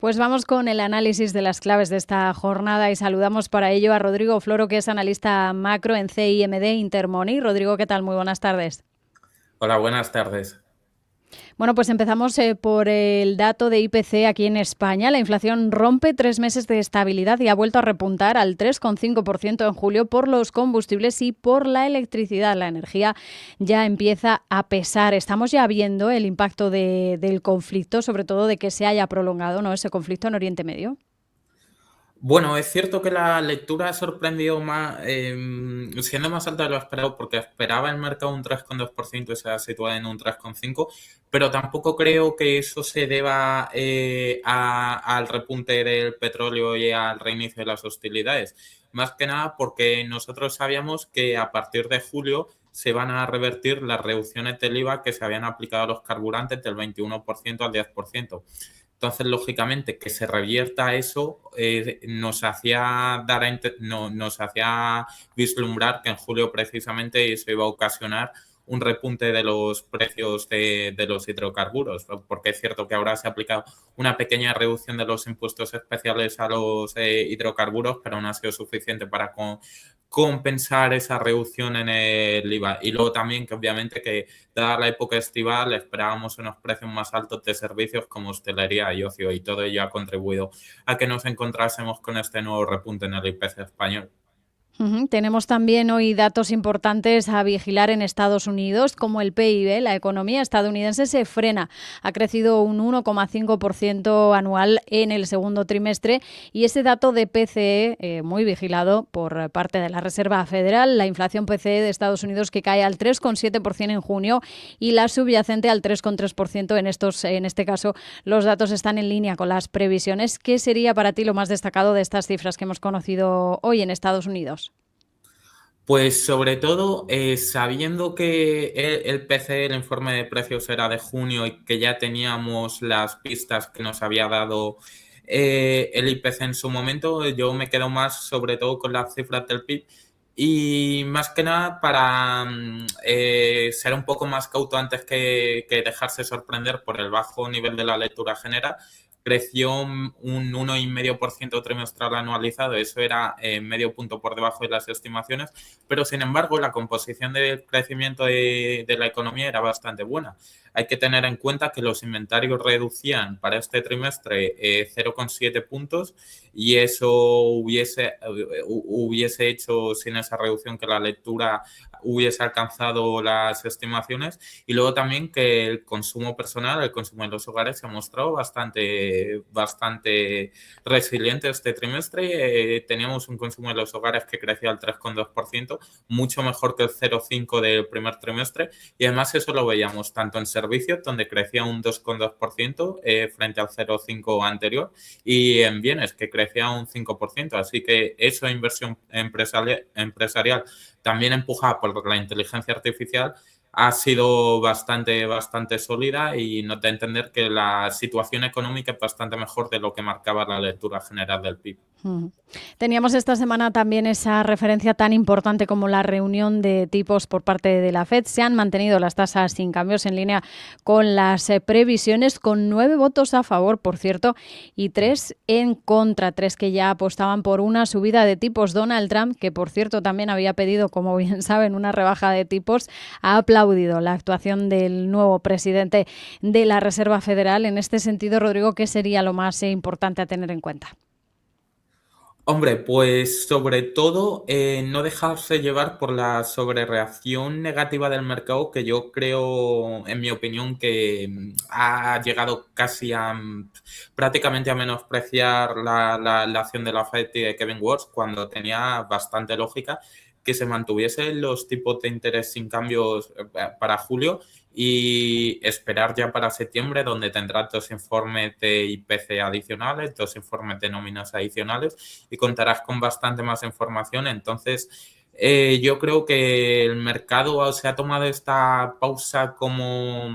Pues vamos con el análisis de las claves de esta jornada y saludamos para ello a Rodrigo Floro, que es analista macro en CIMD Intermoney. Rodrigo, ¿qué tal? Muy buenas tardes. Hola, buenas tardes. Bueno, pues empezamos por el dato de IPC aquí en España. La inflación rompe 3 meses de estabilidad y ha vuelto a repuntar al 3,5% en julio por los combustibles y por la electricidad. La energía ya empieza a pesar. Estamos ya viendo el impacto del conflicto, sobre todo de que se haya prolongado, ¿no?, ese conflicto en Oriente Medio. Bueno, es cierto que la lectura ha sorprendido más, siendo más alta de lo esperado, porque esperaba el mercado un 3,2% y se ha situado en un 3,5%, pero tampoco creo que eso se deba al repunte del petróleo y al reinicio de las hostilidades. Más que nada porque nosotros sabíamos que a partir de julio se van a revertir las reducciones del IVA que se habían aplicado a los carburantes del 21% al 10%. Entonces, lógicamente, que se revierta eso nos hacía nos hacía vislumbrar que en julio precisamente eso iba a ocasionar un repunte de los precios de los hidrocarburos, ¿no? Porque es cierto que ahora se ha aplicado una pequeña reducción de los impuestos especiales a los hidrocarburos, pero no ha sido suficiente para compensar esa reducción en el IVA. Y luego también que obviamente que dada la época estival esperábamos unos precios más altos de servicios como hostelería y ocio, y todo ello ha contribuido a que nos encontrásemos con este nuevo repunte en el IPC español. Tenemos también hoy datos importantes a vigilar en Estados Unidos, como el PIB. La economía estadounidense se frena. Ha crecido un 1,5% anual en el segundo trimestre y ese dato de PCE, muy vigilado por parte de la Reserva Federal, la inflación PCE de Estados Unidos que cae al 3,7% en junio y la subyacente al 3,3% en este caso los datos están en línea con las previsiones. ¿Qué sería para ti lo más destacado de estas cifras que hemos conocido hoy en Estados Unidos? Pues sobre todo, sabiendo que el PCE, el informe de precios, era de junio y que ya teníamos las pistas que nos había dado el IPC en su momento, yo me quedo más sobre todo con las cifras del PIB y más que nada para ser un poco más cauto antes que dejarse sorprender por el bajo nivel de la lectura general. Creció un 1,5% trimestral anualizado, eso era medio punto por debajo de las estimaciones, pero sin embargo la composición del crecimiento de la economía era bastante buena. Hay que tener en cuenta que los inventarios reducían para este trimestre 0,7 puntos y eso hubiese hecho sin esa reducción que la lectura hubiese alcanzado las estimaciones, y luego también que el consumo personal, el consumo en los hogares se ha mostrado bastante resiliente este trimestre. Teníamos un consumo en los hogares que crecía al 3,2%, mucho mejor que el 0,5% del primer trimestre, y además eso lo veíamos tanto en servicios, donde crecía un 2,2% frente al 0,5% anterior, y en bienes, que crecía un 5%. Así que eso, inversión empresarial también empujada por la inteligencia artificial, ha sido bastante sólida y nos da a entender que la situación económica es bastante mejor de lo que marcaba la lectura general del PIB. Ujú. Teníamos esta semana también esa referencia tan importante como la reunión de tipos por parte de la Fed. Se han mantenido las tasas sin cambios en línea con las previsiones, con 9 votos a favor, por cierto, y 3 en contra, 3 que ya apostaban por una subida de tipos. Donald Trump, que por cierto también había pedido, como bien saben, una rebaja de tipos, ha aplaudido la actuación del nuevo presidente de la Reserva Federal. En este sentido, Rodrigo, ¿qué sería lo más importante a tener en cuenta? Hombre, pues sobre todo no dejarse llevar por la sobrereacción negativa del mercado, que yo creo, en mi opinión, que ha llegado casi a prácticamente a menospreciar la acción de la Fed y de Kevin Watts, cuando tenía bastante lógica que se mantuviesen los tipos de interés sin cambios para julio y esperar ya para septiembre, donde tendrá 2 informes de IPC adicionales, 2 informes de nóminas adicionales, y contarás con bastante más información. Entonces, yo creo que el mercado se ha tomado esta pausa como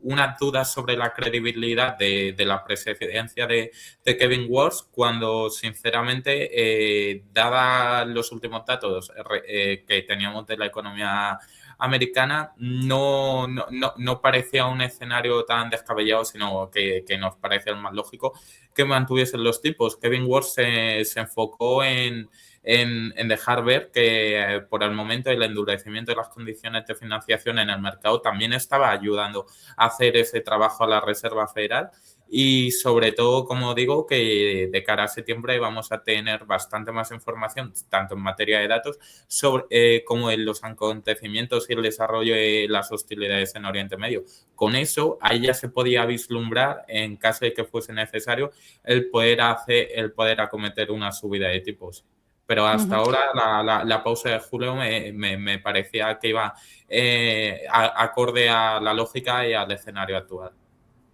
unas dudas sobre la credibilidad de la presidencia de Kevin Walsh, cuando sinceramente, dada los últimos datos que teníamos de la economía americana no parecía un escenario tan descabellado, sino que nos parece el más lógico que mantuviesen los tipos. Kevin Ward se enfocó en dejar ver que por el momento el endurecimiento de las condiciones de financiación en el mercado también estaba ayudando a hacer ese trabajo a la Reserva Federal y sobre todo, como digo, que de cara a septiembre vamos a tener bastante más información, tanto en materia de datos como en los acontecimientos y el desarrollo de las hostilidades en Oriente Medio. Con eso, ahí ya se podía vislumbrar, en caso de que fuese necesario, el poder acometer una subida de tipos. Pero hasta Ujú. ahora la pausa de julio me parecía que iba acorde a la lógica y al escenario actual.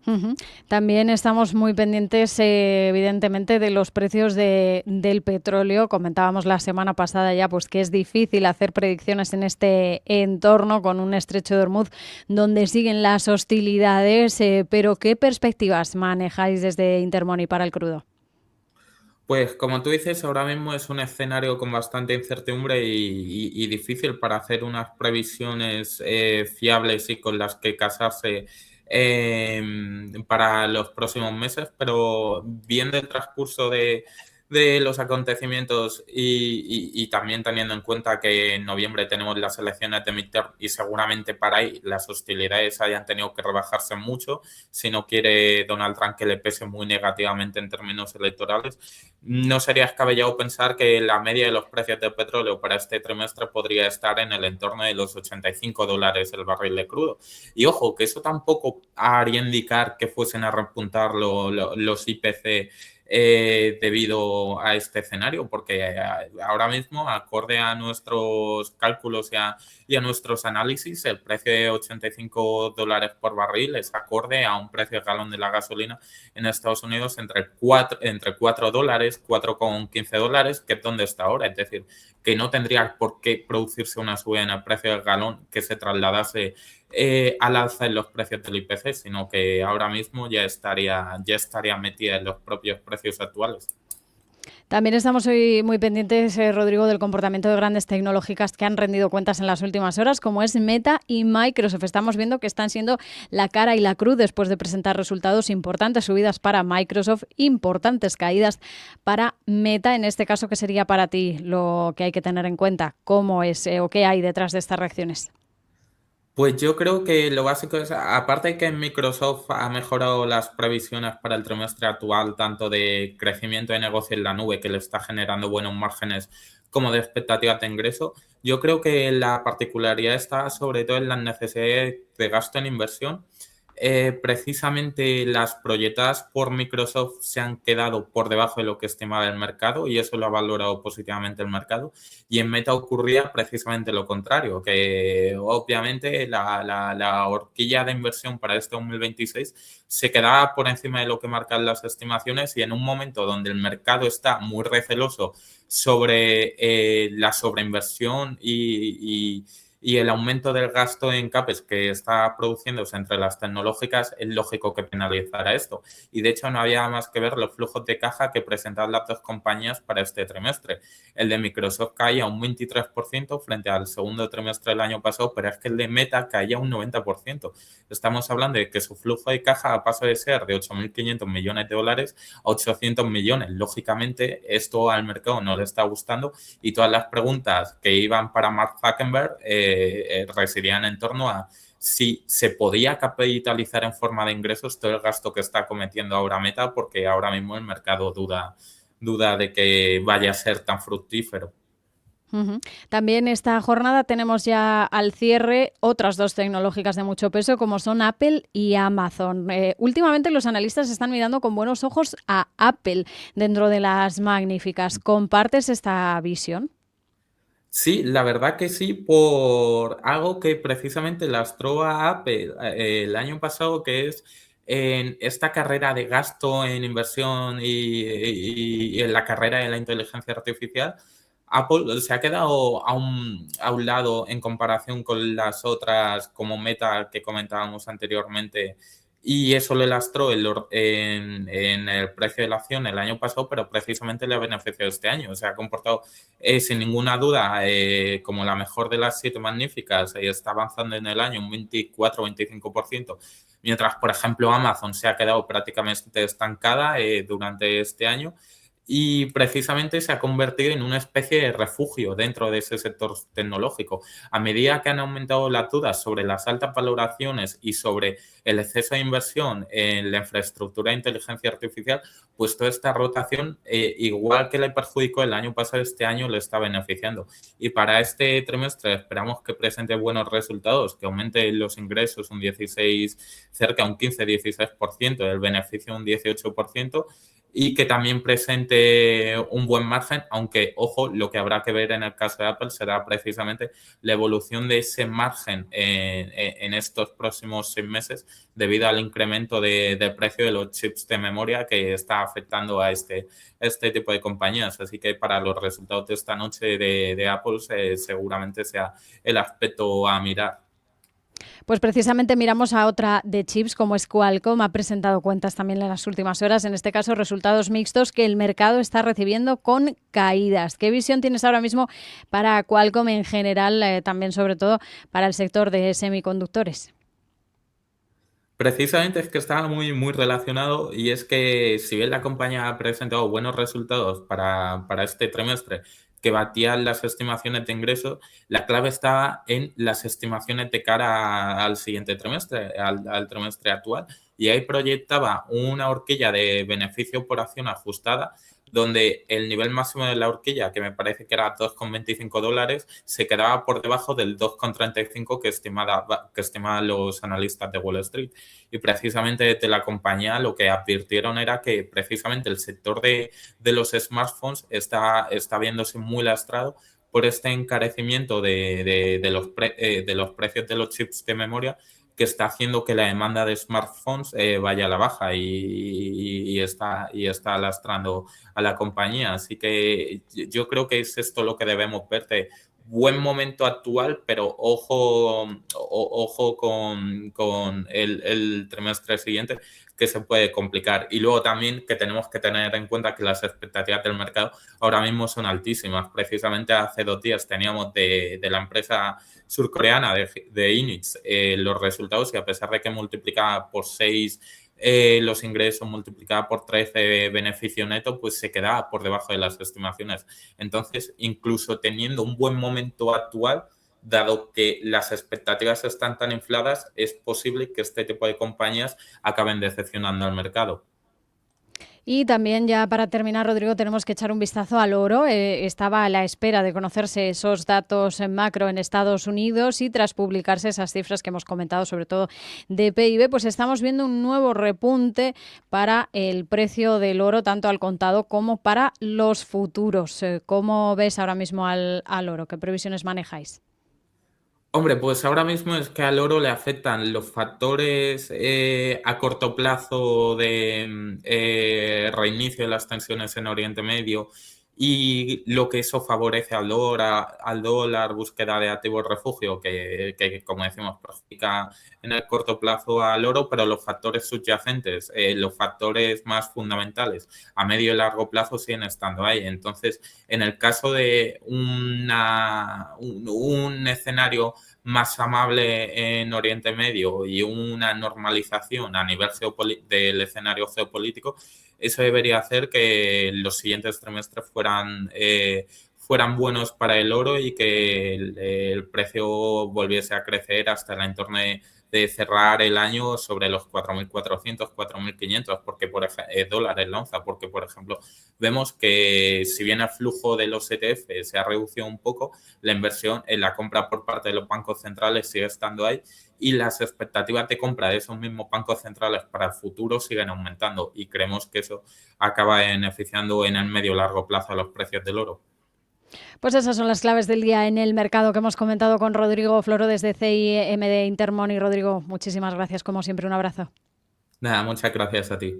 Ujú. También estamos muy pendientes, evidentemente, de los precios del petróleo. Comentábamos la semana pasada ya pues, que es difícil hacer predicciones en este entorno con un estrecho de Hormuz donde siguen las hostilidades, pero ¿qué perspectivas manejáis desde Intermoney para el crudo? Pues como tú dices, ahora mismo es un escenario con bastante incertidumbre y difícil para hacer unas previsiones fiables y con las que casarse para los próximos meses, pero viendo el transcurso de los acontecimientos y también teniendo en cuenta que en noviembre tenemos las elecciones de midterm y seguramente para ahí las hostilidades hayan tenido que rebajarse mucho si no quiere Donald Trump que le pese muy negativamente en términos electorales, no sería descabellado pensar que la media de los precios del petróleo para este trimestre podría estar en el entorno de los $85 el barril de crudo. Y ojo, que eso tampoco haría indicar que fuesen a repuntar los IPC debido a este escenario, porque ahora mismo, acorde a nuestros cálculos y a nuestros análisis, el precio de $85 por barril es acorde a un precio de galón de la gasolina en Estados Unidos entre $4, $4,15, que es donde está ahora. Es decir, que no tendría por qué producirse una subida en el precio del galón que se trasladase al alza en los precios del IPC, sino que ahora mismo ya estaría metida en los propios precios actuales. También estamos hoy muy pendientes, Rodrigo, del comportamiento de grandes tecnológicas que han rendido cuentas en las últimas horas, como es Meta y Microsoft. Estamos viendo que están siendo la cara y la cruz después de presentar resultados, importantes subidas para Microsoft, importantes caídas para Meta. En este caso, ¿qué sería para ti lo que hay que tener en cuenta? ¿Cómo es o qué hay detrás de estas reacciones? Pues yo creo que lo básico es, aparte de que Microsoft ha mejorado las previsiones para el trimestre actual, tanto de crecimiento de negocio en la nube, que le está generando buenos márgenes, como de expectativas de ingreso, yo creo que la particularidad está sobre todo en las necesidades de gasto en inversión. Precisamente las proyectadas por Microsoft se han quedado por debajo de lo que estimaba el mercado y eso lo ha valorado positivamente el mercado. Y en Meta ocurría precisamente lo contrario, que obviamente la horquilla de inversión para este 2026 se quedaba por encima de lo que marcan las estimaciones y en un momento donde el mercado está muy receloso sobre la sobreinversión y el aumento del gasto en CAPEX que está produciéndose entre las tecnológicas, es lógico que penalizará esto. Y de hecho no había más que ver los flujos de caja que presentaban las dos compañías para este trimestre. El de Microsoft caía un 23% frente al segundo trimestre del año pasado, pero es que el de Meta caía un 90%. Estamos hablando de que su flujo de caja pasó de ser de 8.500 millones de dólares a 800 millones. Lógicamente, esto al mercado no le está gustando y todas las preguntas que iban para Mark Zuckerberg residían en torno a si se podía capitalizar en forma de ingresos todo el gasto que está cometiendo ahora Meta, porque ahora mismo el mercado duda de que vaya a ser tan fructífero. Ujú. También esta jornada tenemos ya al cierre otras dos tecnológicas de mucho peso como son Apple y Amazon. Últimamente los analistas están mirando con buenos ojos a Apple dentro de las magníficas. ¿Compartes esta visión? Sí, la verdad que sí, por algo que precisamente lastró a Apple el año pasado, que es en esta carrera de gasto en inversión y en la carrera de la inteligencia artificial, Apple se ha quedado a un lado en comparación con las otras como Meta que comentábamos anteriormente y eso le lastró en el precio de la acción el año pasado, pero precisamente le ha beneficiado este año. Se ha comportado sin ninguna duda como la mejor de las 7 magníficas y está avanzando en el año un 24-25%, mientras, por ejemplo, Amazon se ha quedado prácticamente estancada durante este año y precisamente se ha convertido en una especie de refugio dentro de ese sector tecnológico. A medida que han aumentado las dudas sobre las altas valoraciones y sobre el exceso de inversión en la infraestructura de inteligencia artificial, pues toda esta rotación, igual que le perjudicó el año pasado, este año le está beneficiando. Y para este trimestre esperamos que presente buenos resultados, que aumente los ingresos un 16, cerca un 15-16%, el beneficio un 18%, y que también presente un buen margen, aunque, ojo, lo que habrá que ver en el caso de Apple será precisamente la evolución de ese margen en estos próximos 6 meses debido al incremento de precio de los chips de memoria que está afectando a este tipo de compañías. Así que para los resultados de esta noche de Apple seguramente sea el aspecto a mirar. Pues precisamente miramos a otra de chips como es Qualcomm. Ha presentado cuentas también en las últimas horas, en este caso resultados mixtos que el mercado está recibiendo con caídas. ¿Qué visión tienes ahora mismo para Qualcomm en general, también sobre todo para el sector de semiconductores? Precisamente es que estaba muy relacionado y es que si bien la compañía ha presentado buenos resultados para este trimestre que batían las estimaciones de ingresos, la clave estaba en las estimaciones de cara al siguiente trimestre, al trimestre actual, y ahí proyectaba una horquilla de beneficio por acción ajustada donde el nivel máximo de la horquilla, que me parece que era $2,25, se quedaba por debajo del 2,35 que estimaban los analistas de Wall Street. Y precisamente desde la compañía lo que advirtieron era que precisamente el sector de los smartphones está viéndose muy lastrado por este encarecimiento de los precios de los chips de memoria que está haciendo que la demanda de smartphones vaya a la baja y está lastrando a la compañía. Así que yo creo que es esto lo que debemos ver de buen momento actual, pero ojo con el trimestre siguiente, que se puede complicar. Y luego también que tenemos que tener en cuenta que las expectativas del mercado ahora mismo son altísimas. Precisamente hace 2 días teníamos de la empresa surcoreana de Inix los resultados y a pesar de que multiplicaba por 6 los ingresos, multiplicaba por 13 beneficio neto, pues se quedaba por debajo de las estimaciones. Entonces, incluso teniendo un buen momento actual, dado que las expectativas están tan infladas, es posible que este tipo de compañías acaben decepcionando al mercado. Y también ya para terminar, Rodrigo, tenemos que echar un vistazo al oro. Estaba a la espera de conocerse esos datos en macro en Estados Unidos y tras publicarse esas cifras que hemos comentado, sobre todo de PIB, pues estamos viendo un nuevo repunte para el precio del oro, tanto al contado como para los futuros. ¿Cómo ves ahora mismo al oro? ¿Qué previsiones manejáis? Hombre, pues ahora mismo es que al oro le afectan los factores a corto plazo de reinicio de las tensiones en Oriente Medio y lo que eso favorece al dólar, búsqueda de activos refugio, que como decimos, perjudica en el corto plazo al oro, pero los factores subyacentes, los factores más fundamentales a medio y largo plazo siguen estando ahí. Entonces, en el caso de un escenario más amable en Oriente Medio y una normalización a nivel del escenario geopolítico, eso debería hacer que los siguientes trimestres fueran buenos para el oro y que el precio volviese a crecer hasta el entorno de cerrar el año sobre los 4.400, 4.500 porque dólares la onza, porque por ejemplo vemos que si bien el flujo de los ETF se ha reducido un poco, la inversión en la compra por parte de los bancos centrales sigue estando ahí y las expectativas de compra de esos mismos bancos centrales para el futuro siguen aumentando y creemos que eso acaba beneficiando en el medio y largo plazo a los precios del oro. Pues esas son las claves del día en el mercado que hemos comentado con Rodrigo Floro desde CIMD Intermoney. Rodrigo, muchísimas gracias, como siempre, un abrazo. Nada, muchas gracias a ti.